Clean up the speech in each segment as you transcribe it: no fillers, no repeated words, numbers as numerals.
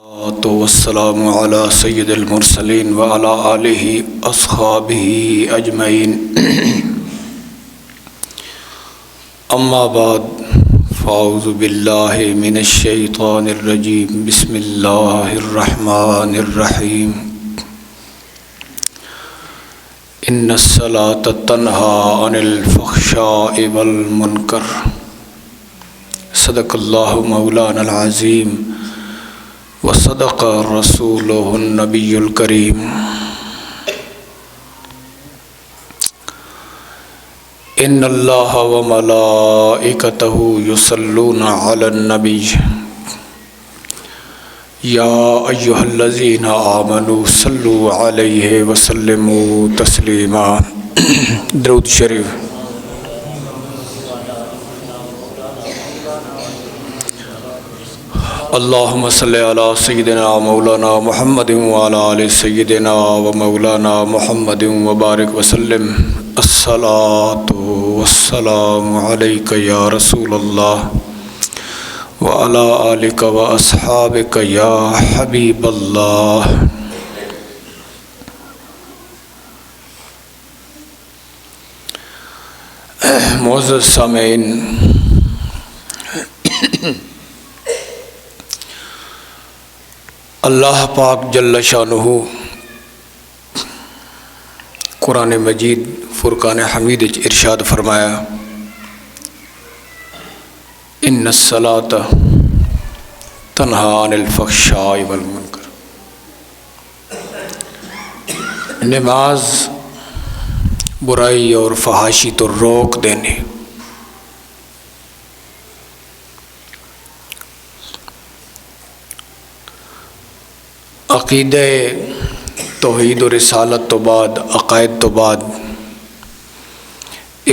والسلام علی سید المرسلین وعلی آلہ اصحابہ اجمعین اما بعد فاعوذ باللہ من الشیطان الرجیم بسم اللہ الرحمن الرحیم ان الصلاة تنہی عن الفحشاء والمنکر صدق اللہ مولانا العظیم وصدق رسولہ النبی الکریم ان اللہ وملائکتہ یصلون علی النبی یا ایہا الذین آمنوا صلوا علیہ وسلموا تسلیما۔ درود شریف۔ اللہم صلی علی سیدنا مولانا محمد وعلی آل سیدنا و مولانا محمد وبارک وسلم۔ الصلاۃ والسلام علیک یا رسول اللہ وعلی آلک و اصحابک یا حبیب اللہ۔ معزز سامعین، اللہ پاک جل شانہ قرآن مجید فرقان حمید ارشاد فرمایا ان الصلاۃ تنہی عن الفحشاء والمنکر۔ نماز برائی اور فحاشی تو روک دینے۔ عقیدہ توحید و رسالت تو بعد، عقائد تو بعد،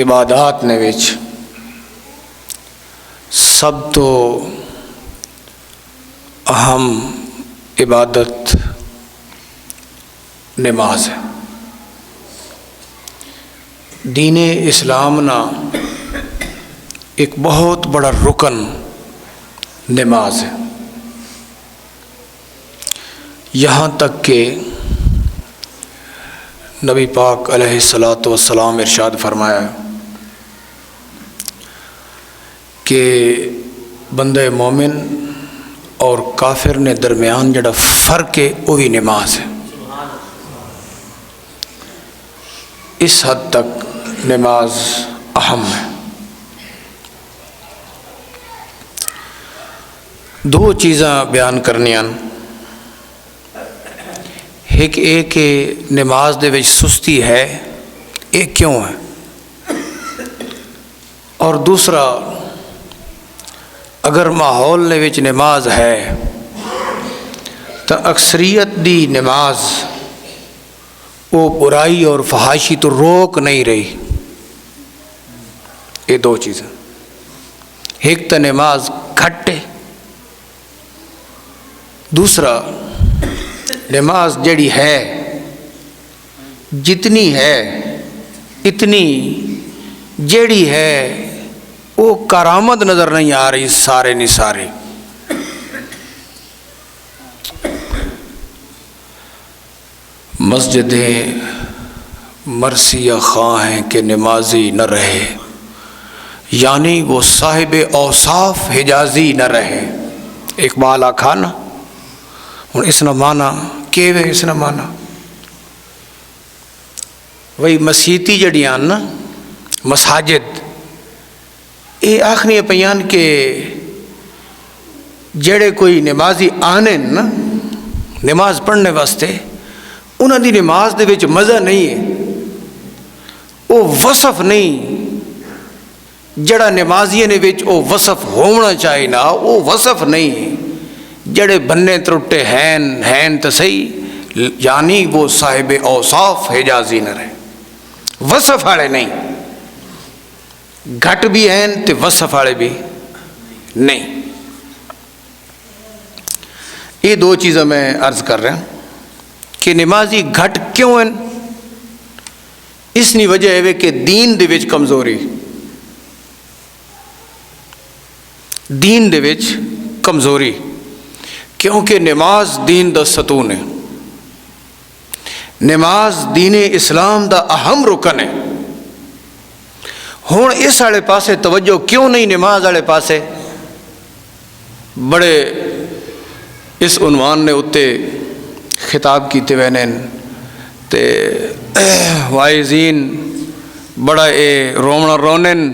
عبادات نے وچ سب تو اہم عبادت نماز ہے۔ دین اسلام نا ایک بہت بڑا رکن نماز ہے، یہاں تک کہ نبی پاک علیہ الصلاۃ والسلام ارشاد فرمایا کہ بندہ مومن اور کافر نے درمیان جڑا فرق ہے وہی نماز ہے۔ اس حد تک نماز اہم ہے۔ دو چیزاں بیان کرنیاں، ایک کہ نماز دے وچ سستی ہے، ایک کیوں ہے، اور دوسرا اگر ماحول دے وچ نماز ہے تو اکثریت دی نماز وہ برائی اور فحاشی تو روک نہیں رہی۔ یہ دو چیزیں، ایک تو نماز گھٹ ہے، دوسرا نماز جڑی ہے جتنی ہے اتنی جڑی ہے وہ کارآمد نظر نہیں آ رہی، سارے نہیں سارے۔ مسجدیں مرثیہ خواہ ہیں کہ نمازی نہ رہے، یعنی وہ صاحب اوصاف حجازی نہ رہے۔ اقبال آکھا نا، ہوں اس نے مانا کہ اس نے مانا وہی مسیتی جڑیاں نا مساجد یہ آخری پیان کہ جڑے کوئی نمازی آنے نا نماز پڑھنے واسطے انہوں دی نماز دے وچ مزہ نہیں ہے، وہ وصف نہیں جڑا نمازیے نے وچ وہ وصف ہونا چاہیے نا، وہ وصف نہیں ہے۔ جڑے بننے ترٹے ہیں تو صحیح، یعنی وہ صاحب اوصاف حجازی نہ رہے، وصف والے نہیں، گھٹ بھی ہیں تو وصف والے بھی نہیں۔ یہ دو چیزیں میں عرض کر رہا ہوں کہ نمازی گھٹ کیوں ہیں۔ اس نی وجہ ہے کہ دین دے وچ کمزوری، دین دے وچ کمزوری، کیونکہ نماز دین دا ستون ہے، نماز دین اسلام دا اہم رکن ہے۔ ہوں اس والے پاسے توجہ کیوں نہیں نماز والے پاسے؟ بڑے اس عنوان نے اتنے خطاب کیتے ہوئے نے تے وائزین بڑا اے رونا رونن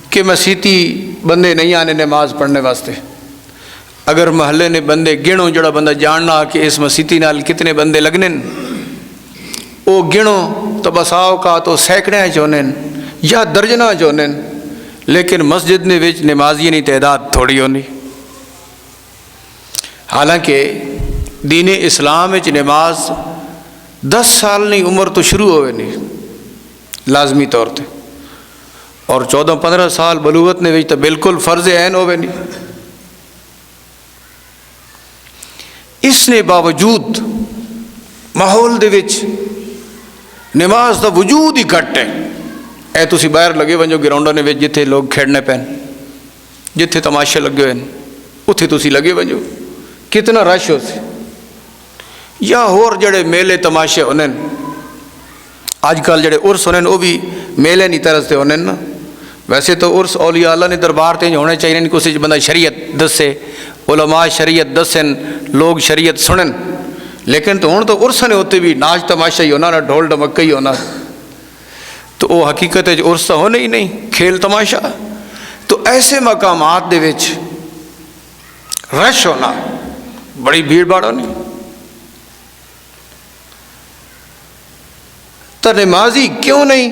کہ مسیتی بندے نہیں آنے نماز پڑھنے واسطے۔ اگر محلے نے بندے گنو، جڑا بندہ جاننا کہ اس مسیتی نال کتنے بندے لگنے، وہ گنو تو بساؤ کا تو سینکڑے چونے یا درجنہ چونے، لیکن مسجد نے وچ نمازی نہیں تعداد تھوڑی ہونی۔ حالانکہ دین اسلام وچ نماز 10 سال نہیں عمر تو شروع ہوئے نہیں لازمی طور تے، اور 14-15 سال بلوغت نے وچ تو بالکل فرض عین ہوئے نہیں۔ اس نے باوجود ماحول دے وچ نماز دا وجود ہی گھٹ ہے۔ اے تسی باہر لگے ونجو گراؤنڈاں نے وچ جتھے لوگ کھیڈنے پین، جتھے تماشے لگے ہوئے اتھے تسی لگے ونجو، کتنا رش ہو سی، یا ہور جڑے میلے تماشے ہونے آج کل جڑے عرس ہونے وہ بھی میلے نہیں طرح سے ہونے نا۔ ویسے تو عرس اولیاء اللہ نے دربار تے ہونے چاہیے نہیں، کسی بندہ شریعت دسے، علماء شریعت دسن، لوگ شریعت سنن، لیکن تو ہوں تو عرس نے ہوتے بھی ناچ تماشا ہی ہونا نا، ڈھول ڈمکا ہی ہونا، تو وہ حقیقت ہے عرس تو ہونے ہی نہیں، کھیل تماشا۔ تو ایسے مقامات دے وچ رش ہونا، بڑی بھیڑ بھاڑ ہونی، تو نمازی کیوں نہیں؟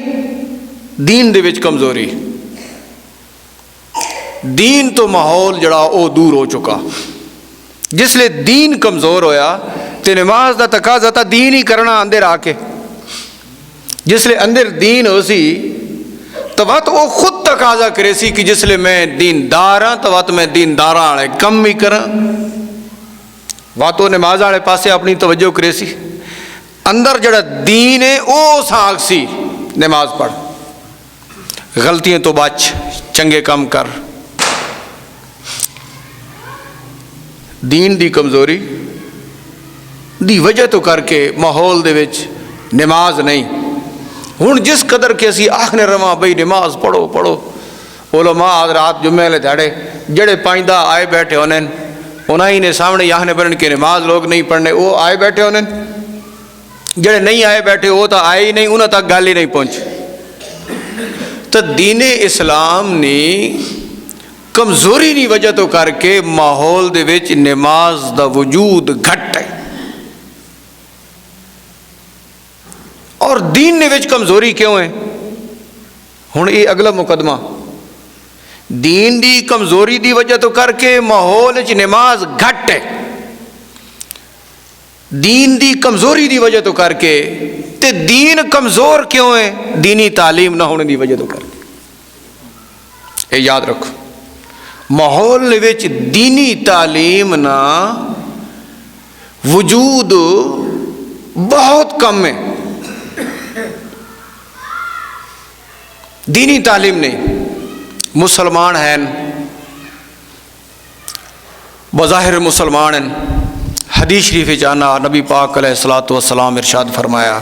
دین دے وچ کمزوری، دین تو ماحول جڑا او دور ہو چکا۔ جس لئے دین کمزور ہویا تے نماز دا تقاضا تھا دین ہی کرنا اندر آ کے۔ جس لئے اندر دین ہو سی تو وقت وہ خود تقاضا کرے سی کہ جس لئے میں دیندار ہاں تو وقت میں دینداراں والے کم ہی کراں، وقت وہ نماز والے پاسے اپنی توجہ کرے سی۔ اندر جڑا دین ہے او ساگ سی نماز پڑھ، غلطیاں تو بچ، چنگے کم کر۔ دین دی کمزوری دی وجہ تو کر کے ماحول دے وچ نماز نہیں۔ ہن جس قدر کے اسی آخنے رواں بھئی نماز پڑھو پڑھو، علماء حضرات جمعے لے دھاڑے جڑے پائندہ آئے بیٹھے ہونے انہی نے سامنے یہاں برن کے نماز لوگ نہیں پڑھنے، وہ آئے بیٹھے ہونے، جڑے نہیں آئے بیٹھے وہ تو آئے ہی نہیں، انہوں تک گل ہی نہیں پہنچ۔ تو دین اسلام نے کمزوری نہیں وجہ تو کر کے ماحول دے وچ نماز دا وجود گھٹ ہے، اور دین نے وچ کمزوری کیوں ہے؟ ہن یہ اگلا مقدمہ، دین دی کمزوری دی وجہ تو کر کے ماحول وچ نماز گھٹ ہے، دین دی کمزوری دی وجہ تو کر کے تے دین کمزور کیوں ہے؟ دینی تعلیم نہ ہونے دی وجہ تو کر کے۔ یہ یاد رکھو، ماحول وچ دینی تعلیم نہ وجود بہت کم ہے، دینی تعلیم نہیں۔ مسلمان ہیں، بظاہر مسلمان ہیں، حدیث شریف جانا نبی پاک علیہ الصلوۃ والسلام ارشاد فرمایا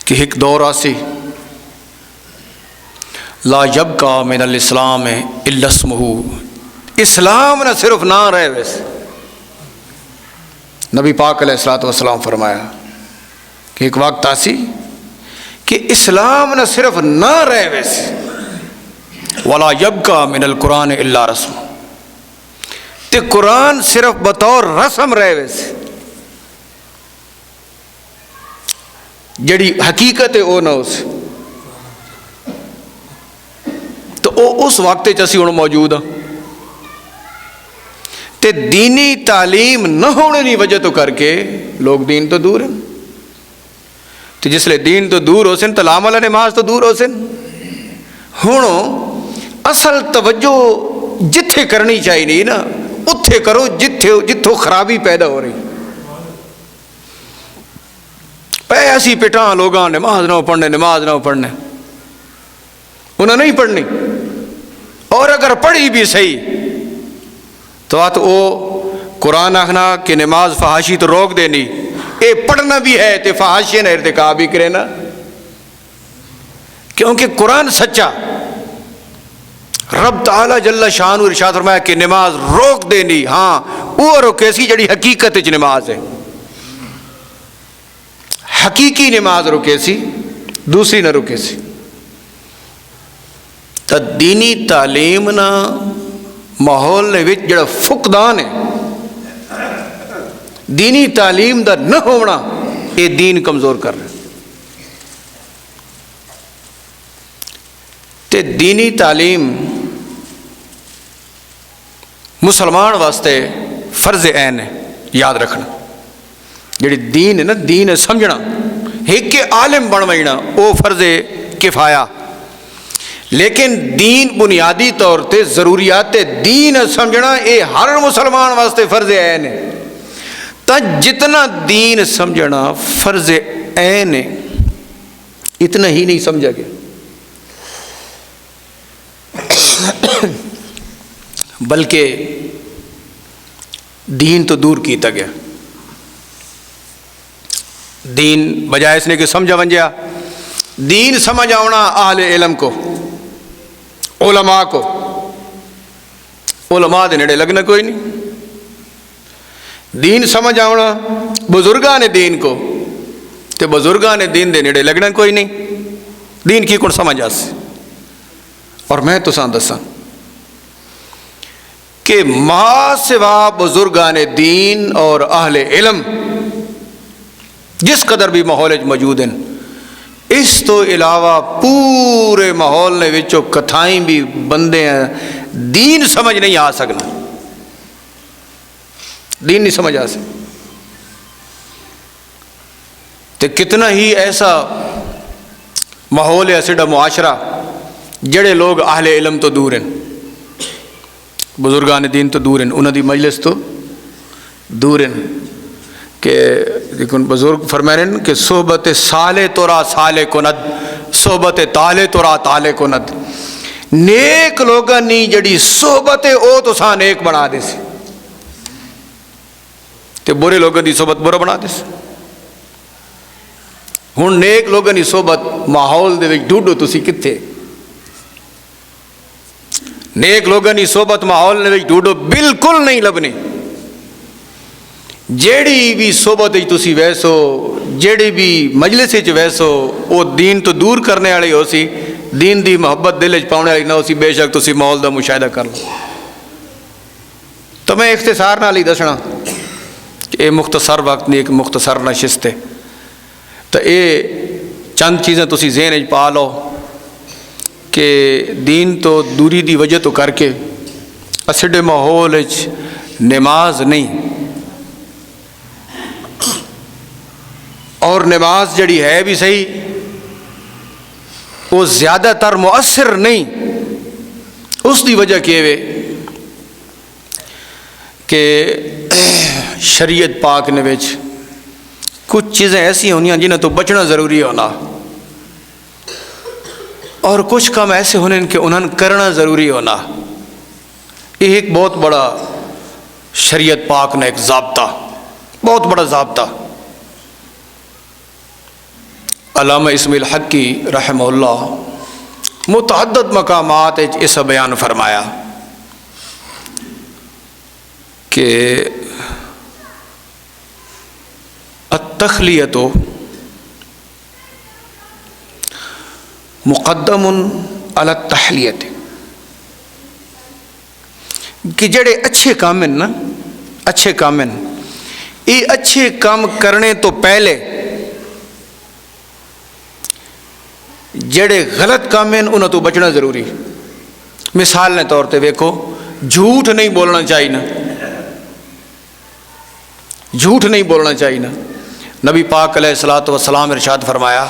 کہ ایک دور آسی لا یبقی من الاسلام الا اسمہ، اسلام نہ صرف نہ رہے ویسے۔ نبی پاک علیہ الصلوۃ والسلام فرمایا کہ ایک وقت آسی کہ اسلام نہ صرف نہ رہے ویسے، ولا یبقی من القرآن الا رسم، تے قرآن صرف بطور رسم رہے ویسے، جڑی حقیقت ہے وہ نہ ہو سی۔ تو وہ اس وقت اسی ہن موجود ہاں، تے دینی تعلیم نہ ہونے کی وجہ تو کر کے لوگ دین تو دور ہیں، تو جس لئے دین تو دور ہو سن تو لامل نماز تو دور ہو سن۔ ہوں اصل توجہ جتھے کرنی چاہیے نہیں نا اتھے کرو جتھوں خرابی پیدا ہو رہی۔ پہ ایسی پٹھاں لوگاں نماز نہ پڑھنے، نماز نہ پڑھنے، انہیں نہیں پڑھنی، اور اگر پڑھی بھی صحیح تو آت او قرآن آخنا کہ نماز فحاشی تو روک دینی، اے پڑھنا بھی ہے تو فحاشی نہ ارتکاب بھی کرے نا، کیونکہ قرآن سچا، رب تعالی جل شان ارشاد فرمایا کہ نماز روک دینی، ہاں وہ روکے سی جڑی حقیقت وچ نماز ہے، حقیقی نماز روکے سی، دوسری نہ روکے سی۔ تو دینی تعلیم نہ ماحول نے وچ جڑا فقدان ہے، دینی تعلیم دا نہ ہونا، یہ دین کمزور کر رہے۔ تے دینی تعلیم مسلمان واسطے فرض عین ہے، یاد رکھنا، جڑی دین ہے نا، دین ہے سمجھنا، ایک عالم بن وینا وہ فرض کفایا، لیکن دین بنیادی طور تے ضروریات دین سمجھنا یہ ہر مسلمان واسطے فرض عین ہے۔ تا جتنا دین سمجھنا فرض عین ہے، اتنا ہی نہیں سمجھا گیا، بلکہ دین تو دور کیتا گیا۔ دین بجائے اس نے کہ سمجھا ونجیا، دین سمجھ آونا اہل علم کو، علماء کو، علماء دے نیڑے لگنا کوئی نہیں، دین سمجھ آونا بزرگاں نے دین کو، تے بزرگاں نے دین دے نیڑے لگنا کوئی نہیں، دین کی کون سمجھ آس۔ اور میں تو سان دساں کہ ما سوا بزرگان دین اور اہل علم جس قدر بھی ماحول موجود ہیں، اس تو علاوہ پورے ماحول نے وچوں کتھائیں بھی بندے ہیں، دین سمجھ نہیں آ سکنا، دین نہیں سمجھ آ سکنا۔ تو کتنا ہی ایسا ماحول ہے، ایسا معاشرہ جڑے لوگ اہل علم تو دور ہیں، بزرگان دین تو دور ہیں، انہوں دی مجلس تو دور ہیں، کہ لیکن بزرگ فرما رہے ہیں کہ صحبت سالے تورا سالے کند، صحبت تالے تورا تالے کند، نیک لوگاں نی جڑی صحبت او تو ساں نیک بنا دے سی، تے برے لوگاں دی صحبت برا بنا دے سی۔ ہن نیک لوگاں دی صحبت ماحول دے وچ ڈھونڈو تسی کتھے، نیک لوگاں دی صحبت ماحول دے وچ ڈھونڈو، بالکل نہیں لبنی۔ جیڑی بھی صحبت تسی ویسو، جیڑی بھی مجلس وچ ویسو، وہ دین تو دور کرنے والی ہو سی، دین دی محبت دل وچ پاؤنے والی نہ ہو سی، بے شک تسی ماحول دا مشاہدہ کر لو۔ تو میں اختصار نال ہی دسنا کہ یہ مختصر وقت نہیں، ایک مختصر نشست ہے، تو یہ چند چیزیں تسی ذہن وچ پا لو کہ دین تو دوری دی وجہ تو کر کے اسڈے ماحول وچ نماز نہیں، اور نماز جڑی ہے بھی صحیح وہ زیادہ تر مؤثر نہیں، اس دی وجہ کیا ہے کہ شریعت پاک نے وچ کچھ چیزیں ایسی ہونی جنہیں تو بچنا ضروری ہونا، اور کچھ کام ایسے ہونے کہ انہوں کرنا ضروری ہونا۔ یہ ایک بہت بڑا شریعت پاک نے ایک ضابطہ، بہت بڑا ضابطہ۔ علامہ اسماعیل حقی رحمہ اللہ متعدد مقامات اس بیان فرمایا کہ التخلیۃ مقدم علی التحلیۃ، کہ جڑے اچھے کام ہیں نا، اچھے کام ہیں، یہ اچھے کام کرنے تو پہلے جڑے غلط کام ہیں انہوں تو بچنا ضروری۔ مثال نے طور تے ویکھو، جھوٹ نہیں بولنا چاہیے نا، جھوٹ نہیں بولنا چاہیے نا۔ نبی پاک علیہ الصلوۃ والسلام ارشاد فرمایا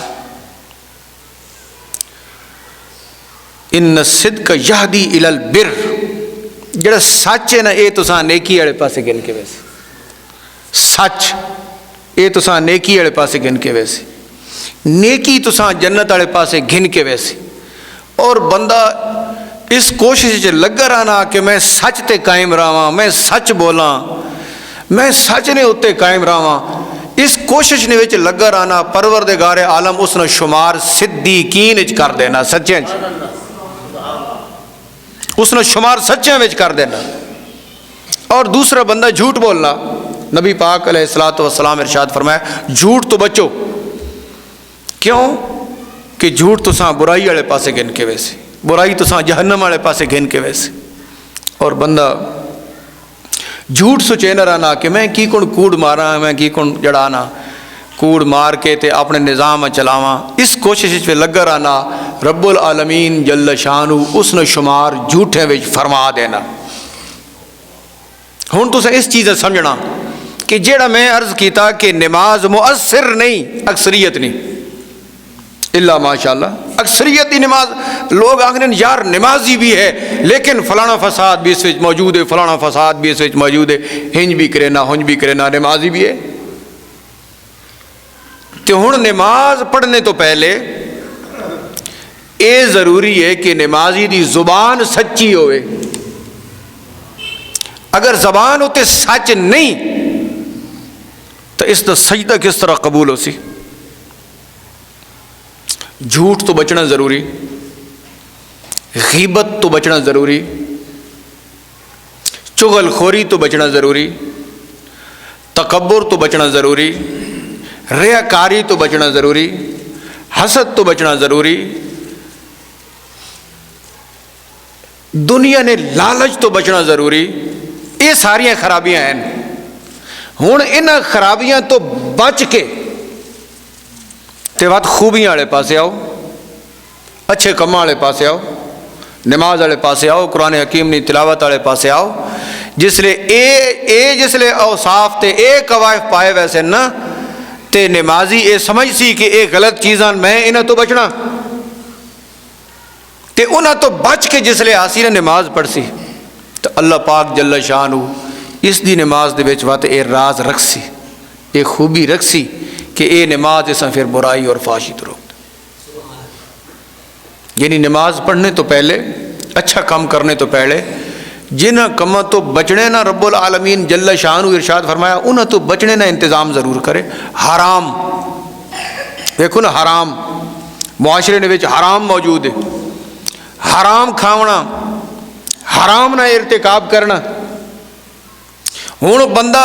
ان الصدق یہدی الی البر، جڑا سچ ہے نا یہ تساں نیکی والے پاسے گن کے ویسے، سچ یہ تساں نیکی والے پاسے گن کے ویسے، نیکی تساں جنت والے پاسے گن کے ویسے، اور بندہ اس کوشش لگا رہنا کہ میں سچ تے قائم رہاں، میں سچ بولاں، میں سچ نے اتنے قائم رہاں، اس کوشش نے وچ لگا رہنا پروردگار عالم اس نے شمار صدیقین وچ کر دینا، سچے اس نے شمار سچیاں وچ کر دینا۔ اور دوسرا بندہ جھوٹ بولنا، نبی پاک علیہ الصلوۃ والسلام ارشاد فرمایا جھوٹ تو بچو، کیوں کہ جھوٹ تو ساں برائی والے پاسے گن کے ویسے، برائی تو ساں جہنم والے پاسے گن کے ویسے۔ اور بندہ جھوٹ سوچے نہ رہنا کہ میں کی کون کوڑ مارا، میں کی کون جڑانا، کوڑ مار کے تے اپنے نظام چلاواں، اس کوشش پہ لگا رہنا رب العالمین جل شانہ اس نے شمار جھوٹے وچ فرما دینا۔ ہن تو اس چیز سمجھنا کہ جیڑا میں عرض کیتا کہ نماز مؤثر نہیں، اکثریت نہیں، اللہ ماشاءاللہ اکثریت دی نماز، لوگ آخر یار نمازی بھی ہے لیکن فلانا فساد بھی اس وچ موجود ہے، فلانا فساد بھی اس وچ موجود ہے، ہنج بھی کرے نہ ہنج بھی کرے نہ، نمازی بھی ہے۔ تو ہن نماز پڑھنے تو پہلے اے ضروری ہے کہ نمازی دی زبان سچی ہوئے، اگر زبان ہوتے سچ نہیں تو اس دا سجدہ کس طرح قبول ہو سی؟ جھوٹ تو بچنا ضروری، غیبت تو بچنا ضروری، چغل خوری تو بچنا ضروری، تکبر تو بچنا ضروری، ریاکاری تو بچنا ضروری، حسد تو بچنا ضروری، دنیا نے لالچ تو بچنا ضروری۔ یہ ساریاں خرابیاں ہیں۔ ہن ان خرابیاں تو بچ کے تے بات خوبیاں والے پاسے آؤ، اچھے کماں والے پاسے آؤ، نماز والے پاسے آؤ، قرآن حکیم نے تلاوت والے پاسے آؤ۔ جس لے جس لے اوصاف تے اے قوائف پائے ویسے نہ تے نمازی اے سمجھ سی کہ اے غلط چیزاں میں انہاں تو بچنا، تے انہاں تو بچ کے جس لے آسی نے نماز پڑھ سی تو اللہ پاک جل شانہ اس دی نماز دے وچ وات اے راز رکھ سی، اے خوبی رکھ سی کہ اے نماز اساں پھر برائی اور فحاشی تو روک دے۔ یعنی نماز پڑھنے تو پہلے، اچھا کام کرنے تو پہلے جن کموں تو بچنے نہ رب العالمین جل شانہ ارشاد فرمایا انہاں تو بچنے نہ انتظام ضرور کرے۔ حرام دیکھو نا، حرام معاشرے نے وچ حرام موجود ہے، حرام کھاونا، حرام نہ ارتکاب کرنا۔ ہوں بندہ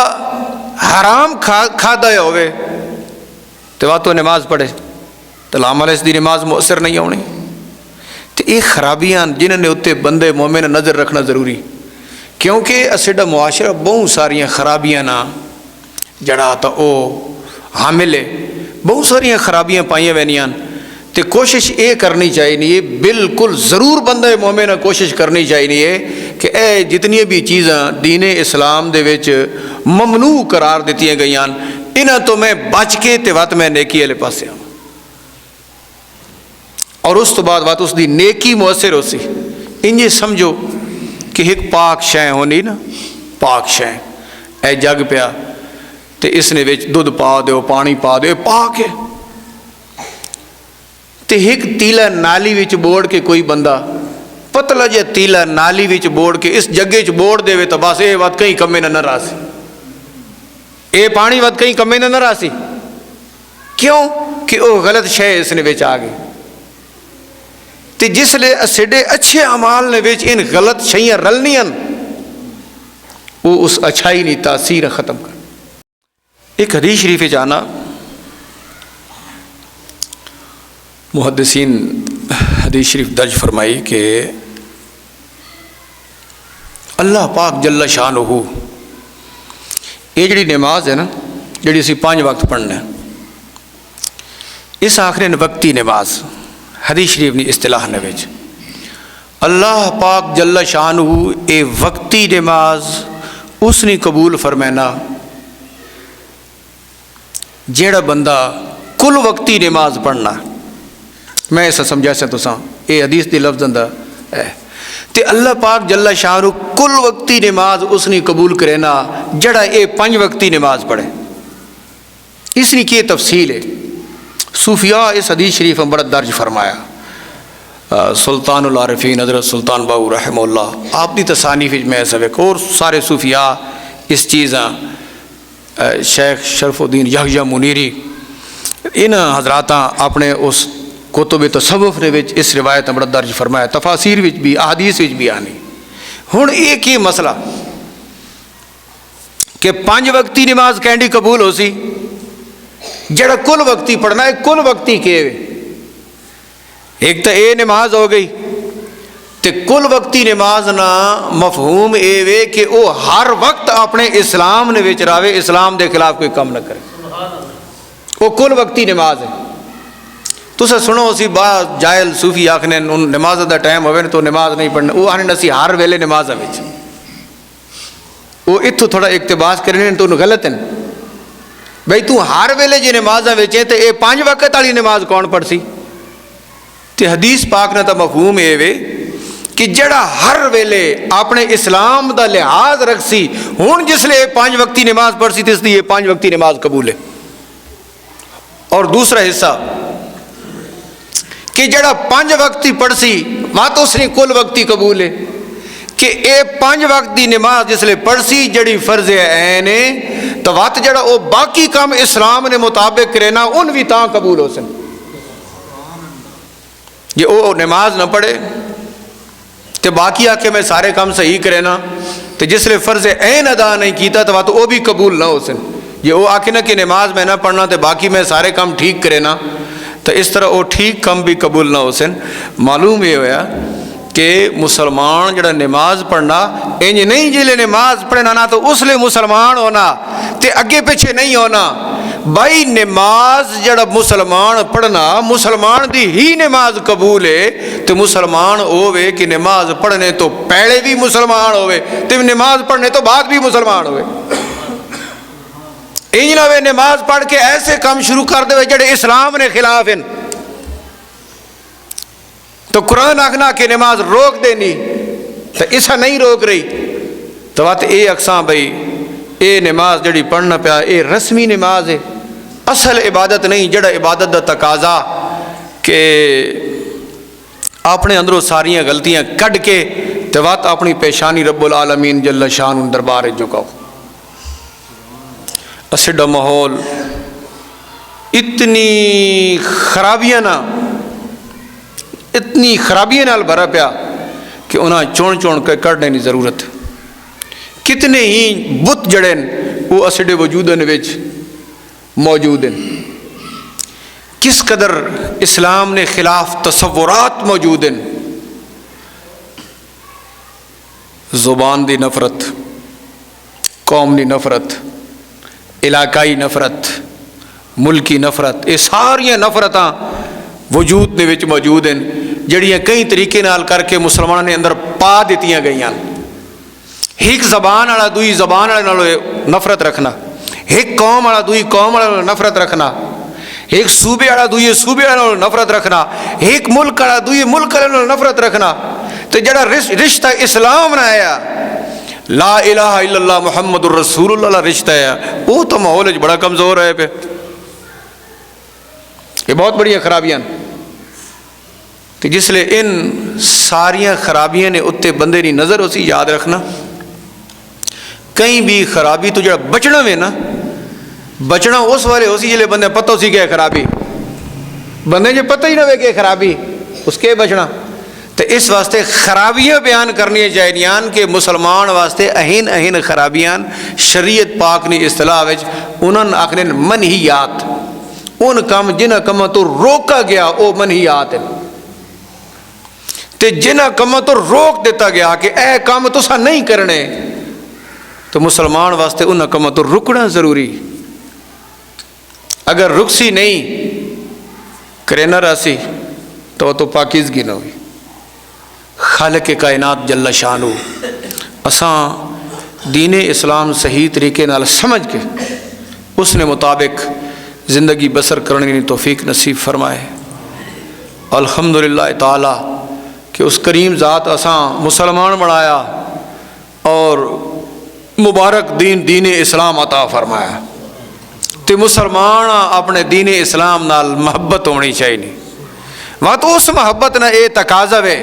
حرام کھادا ہوئے تو تو نماز پڑھے تو لامل اس دی نماز مؤثر نہیں ہونی۔ تو یہ خرابیاں جنہوں نے اتنے بندے مومن نظر رکھنا ضروری، کیونکہ اساڈا معاشرہ بہت ساریاں خرابیاں نہ جڑا تو او حامل ہے، بہت ساریاں خرابیاں پائیاں وینیاں۔ تو کوشش یہ کرنی چاہیے، بالکل ضرور بندہ مومن کوشش کرنی چاہیے کہ اے جتنی بھی چیزاں دین اسلام دے وچ ممنوع قرار دیتی گئیاں انہاں تو میں بچ کے تے وات میں نیکی والے پاسے آؤں، اور اس تو بعد وات اس دی نیکی مؤثر ہو سی۔ انجے سمجھو کہ ایک پاک شے ہونی نا، پاک شے اے جگ پیا تے اس نے وچ دودھ پا دیو، پانی پا دیو، پاک ہے۔ تے ایک تیلا نالی وچ بوڑ کے کوئی بندہ پتلا جا تیلا نالی وچ بوڑ کے اس جگے چ بوڑ دے تو بس اے وات کہیں کمے نہ رہا سی، اے پانی وات کہیں کمے نہ رہا سی۔ کیوں کہ او غلط شے اس نے وچ آ گئی۔ تے جس لے اسڈے اچھے اعمال نے وچ ان غلط شیاں رلنیاں وہ اس اچھائی نہیں تاثیر ختم کر۔ ایک حدیث شریف جانا محدثین حدیث شریف درج فرمائی کہ اللہ پاک جل شانہ یہ جڑی نماز ہے نا جڑی اسی 5 وقت پڑھنا ہے، اس آخری وقتی نماز حدیث شریف نے اصطلاح نے وچ اللہ پاک جل شانہ اے وقتی نماز اس نے قبول فرمانا جیڑا بندہ کل وقتی نماز پڑھنا۔ میں ایسا سمجھا سا تساں اے حدیث دی لفظ اندر ہے تے اللہ پاک جل شانہ کل وقتی نماز اس نے قبول کرے نا جڑا اے 5 وقتی نماز پڑھے۔ اس نے کی تفصیل ہے، صوفیاء اس حدیث شریف میں بڑا درج فرمایا۔ سلطان العارفین حضرت سلطان باہو رحمہ اللہ آپ دی تصانیف میں سبق اور سارے صوفیاء اس چیزاں شیخ شرف الدین یحییٰ منیری ان حضراتاں اپنے اس کتب تصوف دے وچ اس روایت بڑا درج فرمایا، تفاسیر وچ بھی احادیث وچ بھی آنی۔ ہن ایک ہی مسئلہ کہ 5 وقتی نماز کینڈی قبول ہو سی، جڑا کل وقتی پڑھنا ہے کل وقتی کے ایک تو اے نماز ہو گئی تے کل وقتی نماز نا مفہوم اے وے کہ او ہر وقت اپنے اسلام نے وچ راوے، اسلام دے خلاف کوئی کم نہ کرے، وہ کل وقتی نماز ہے۔ تسا سنو اسی بعض جاہل صوفی آکھنے نماز دا ٹائم ہوئے تو نماز نہیں پڑھنا، وہ آنے نسی ہر ویلے نماز وچ، وہ اتھو تھوڑا اقتباس کرنے تو غلط ہے بھئی تو ہر ویلے جی نماز وچ تے اے 5 وقت والی نماز کون پڑھ سی؟ تے حدیث پاک نے تا مفہوم اے وے کہ جڑا ہر ویلے اپنے اسلام دا لحاظ رکھ سی، ہن جس لئے 5 وقتی نماز پڑھ سی اس لیے 5 وقتی نماز قبول ہے۔ اور دوسرا حصہ کہ جڑا 5 وقتی پڑھ سی وہاں تو اس نے کل وقتی قبول ہے کہ اے 5 وقت دی نماز جس لئے پڑھ سی جڑی فرض عین ہے تو وقت جڑا او باقی کام اسلام نے مطابق کرنا ان بھی تاں قبول ہو سن۔ یہ او نماز نہ پڑھے تو باقی آکے میں سارے کام صحیح کرے نا تو جس لئے فرض عین ادا نہیں کیتا تو وہ بھی قبول نہ ہو سن۔ یہ او آکے نا کہ نماز میں نہ پڑھنا تو باقی میں سارے کام ٹھیک کرے نا تو اس طرح وہ ٹھیک کم بھی قبول نہ ہو سن۔ معلوم یہ ہویا کہ مسلمان جڑا نماز پڑھنا انج نہیں جلے نماز پڑھنا نا تو اس لئے مسلمان ہونا تے اگے پیچھے نہیں ہونا۔ بھائی نماز جڑا مسلمان پڑھنا مسلمان دی ہی نماز قبول ہے تو مسلمان ہوئے کہ نماز پڑھنے تو پہلے بھی مسلمان ہوئے تو نماز پڑھنے تو بعد بھی مسلمان ہوئے۔ انج نہ ہوئے نماز پڑھ کے ایسے کام شروع کر دے جڑے اسلام نے خلاف ہیں تو قرآن آکھنا کہ نماز روک دینی تو ایسا نہیں روک رہی تو بات اے اقسام بھئی اے نماز جڑی پڑھنا پیا اے رسمی نماز ہے، اصل عبادت نہیں جڑا عبادت دا تقاضا کہ اپنے اندروں ساریاں غلطیاں کڈ کے تو بات اپنی پیشانی رب العالمین جل شان دربار جھکاؤ۔ اسڈا ماحول اتنی خرابیاں نال بھرا پیا کہ انہاں چون کے کڑنے کی ضرورت۔ کتنے ہی بت جڑے وہ اسڈے وجودن وچ موجود ہیں، کس قدر اسلام نے خلاف تصورات موجود ہیں۔ زبان دی نفرت، قوم دی نفرت، علاقائی نفرت، ملکی نفرت، یہ ساری نفرتاں وجود دے وچ موجود ہیں جڑیاں کئی طریقے نال کر کے مسلمانوں نے اندر پا دیتیاں گئیاں۔ ایک زبان والا دوئی زبان والے نال نفرت رکھنا، ایک قوم والا دوئی قوم والے نال نفرت رکھنا، ایک صوبے والا دوئی صوبے والے نال نفرت رکھنا، ایک ملک والا دوئی ملک والے نال نفرت رکھنا۔ تو جڑا رشتہ اسلام نہ آیا لا الہ الا اللہ محمد الرسول اللہ رشتہ ہے وہ تو ماحول بڑا کمزور ہے پہ۔ یہ بہت بڑی خرابیاں تو جس لئے ان ساریاں خرابیاں نے اتے بندے نہیں نظر اسی یاد رکھنا کہیں بھی خرابی تو جڑا بچنا میں نا بچنا اس والے اسی جلے بندے پتہ اسی کہ خرابی بندے جو پتہ ہی نہ ہوئے کہ خرابی اس کے بچنا تو اس واسطے خرابیاں بیان کرنی چاہیے کہ مسلمان واسطے اہین خرابیاں شریعت پاک نے اصطلاح وچ انہوں نے آخنے منہیات، ان کام جنہ کام تو روکا گیا وہ منہیات ہیں تے جنہ کام تو روک دیتا گیا کہ اے کام تسا نہیں کرنے تو مسلمان واسطے ان کام تو رکنا ضروری۔ اگر رکسی نہیں کرے نہ راسی تو پاکیزگی نہ ہوئی۔ خالق کائنات جل شانہ اساں دین اسلام صحیح طریقے نال سمجھ کے اس نے مطابق زندگی بسر کرنے کی توفیق نصیب فرمائے۔ الحمدللہ تعالی کہ اس کریم ذات اساں مسلمان بنایا اور مبارک دین اسلام عطا فرمایا تے مسلمان اپنے دین اسلام نال محبت ہونی چاہیے۔ وات اس محبت نہ اے تقاضا ہے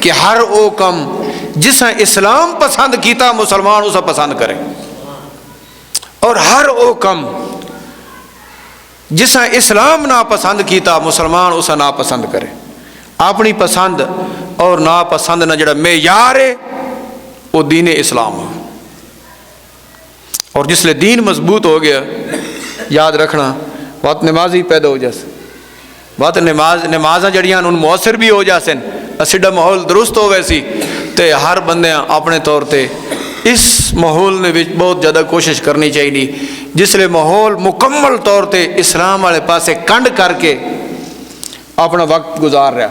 کہ ہر او کم جسا اسلام پسند کیتا مسلمان اسا پسند کرے، اور ہر او کم جسا اسلام نا پسند کیتا مسلمان اسا نا پسند کرے۔ اپنی پسند اور نا پسند نہ جڑا معیار ہے وہ دین اسلام ہے، اور جس لئے دین مضبوط ہو گیا یاد رکھنا وقت نمازی پیدا ہو جاسے، وقت نمازاں جڑیاں ان مؤثر بھی ہو جاسے، اسیڈا ماحول درست ہو ویسی تے ہر بندے اپنے طور تے اس ماحول نے بہت زیادہ کوشش کرنی چاہیے جس لئے ماحول مکمل طور تے اسلام والے پاسے کنڈ کر کے اپنا وقت گزار رہا۔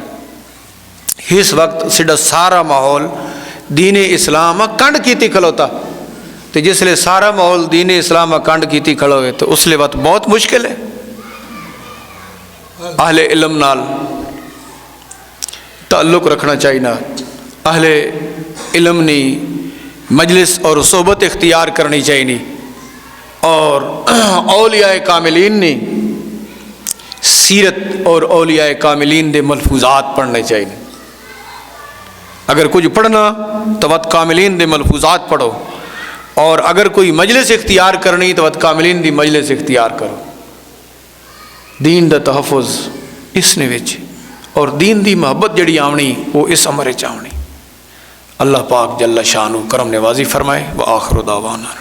اس وقت سیڈا سارا ماحول دین اسلام کنڈ کیتی کھلوتا، تو جس لئے سارا ماحول دین اسلام کنڈ کیتی کھلو ہے تو اس لئے وقت بہت مشکل ہے اہل علم نال تعلق رکھنا چاہیے، اہل علم نی مجلس اور صحبت اختیار کرنی چاہیے، اور اولیاء کاملین نے سیرت اور اولیاء کاملین دے ملفوظات پڑھنے چاہیے۔ اگر کچھ پڑھنا تو وقت کاملین دے ملفوظات پڑھو، اور اگر کوئی مجلس اختیار کرنی تو وقت کاملین دی مجلس اختیار کرو۔ دین دا تحفظ اس نے وچ اور دین دی محبت جڑی آونی وہ اس عمر چ آونی۔ اللہ پاک جل شانہ کرم نوازی فرمائے۔ وآخر دعوانا